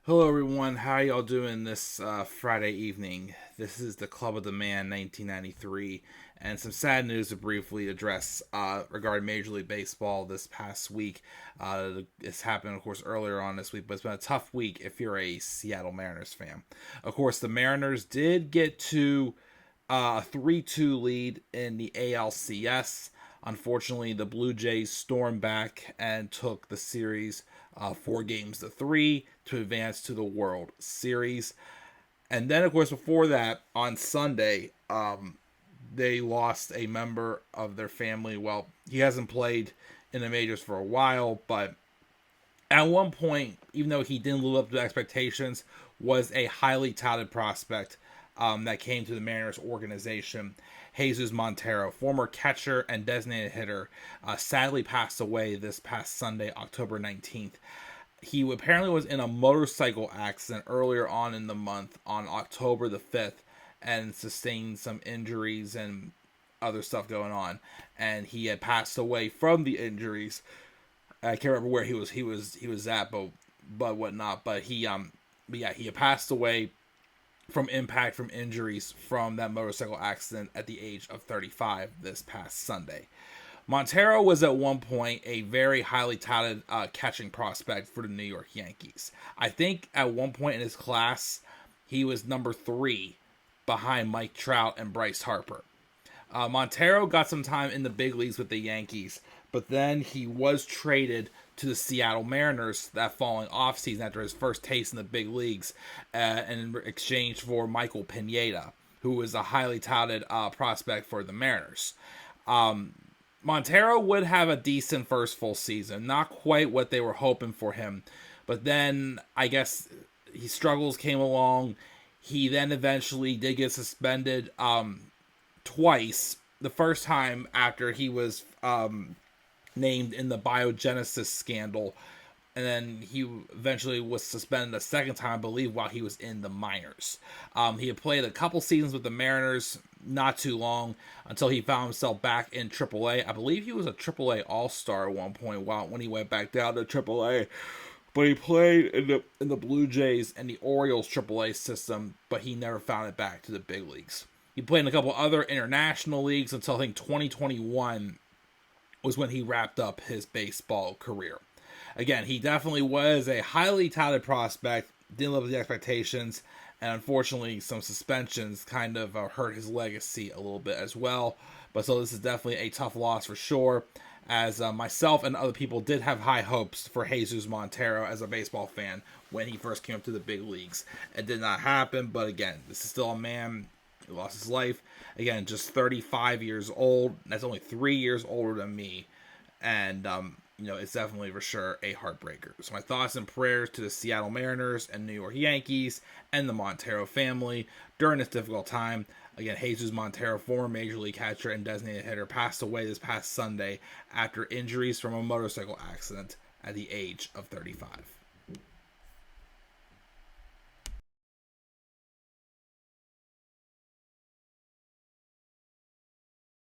Hello, everyone. How y'all doing this Friday evening? This is the Club of the Man 1993, and some sad news to briefly address regarding Major League Baseball this past week. This happened, of course, earlier on this week, but it's been a tough week if you're a Seattle Mariners fan. Of course, the Mariners did get to a 3-2 lead in the ALCS. Unfortunately, the Blue Jays stormed back and took the series 4-3 to advance to the World Series. And then, of course, before that, on Sunday, they lost a member of their family. Well, he hasn't played in the majors for a while, but at one point, even though he didn't live up to expectations, was a highly touted prospect that came to the Mariners organization. Jesus Montero, former catcher and designated hitter, sadly passed away this past Sunday, October 19th. He apparently was in a motorcycle accident earlier on in the month on October the 5th and sustained some injuries and other stuff going on. And he had passed away from the injuries. I can't remember where he was at, but whatnot. But he had passed away from impact from injuries from that motorcycle accident at the age of 35 this past Sunday. Montero was at one point a very highly touted catching prospect for the New York Yankees. I think at one point in his class, he was number 3 behind Mike Trout and Bryce Harper. Montero got some time in the big leagues with the Yankees, but then he was traded to the Seattle Mariners that following offseason after his first taste in the big leagues in exchange for Michael Pineda, who was a highly touted prospect for the Mariners. Montero would have a decent first full season, not quite what they were hoping for him, but then I guess his struggles came along. He then eventually did get suspended twice. The first time after he was named in the Biogenesis scandal, and then he eventually was suspended a second time, I believe, while he was in the minors. He had played a couple seasons with the Mariners, not too long, until he found himself back in AAA. I believe he was a AAA All-Star at one point when he went back down to AAA. But he played in the Blue Jays and the Orioles AAA system, but he never found it back to the big leagues. He played in a couple other international leagues until I think 2021 was when he wrapped up his baseball career. Again, he definitely was a highly touted prospect, didn't live up to the expectations, and unfortunately some suspensions kind of hurt his legacy a little bit as well. But so this is definitely a tough loss for sure, as myself and other people did have high hopes for Jesus Montero as a baseball fan when he first came up to the big leagues. It did not happen, but again, this is still a man who lost his life. Again, just 35 years old. That's only 3 years older than me. And, it's definitely for sure a heartbreaker. So my thoughts and prayers to the Seattle Mariners and New York Yankees and the Montero family during this difficult time. Again, Jesus Montero, former Major League catcher and designated hitter, passed away this past Sunday after injuries from a motorcycle accident at the age of 35.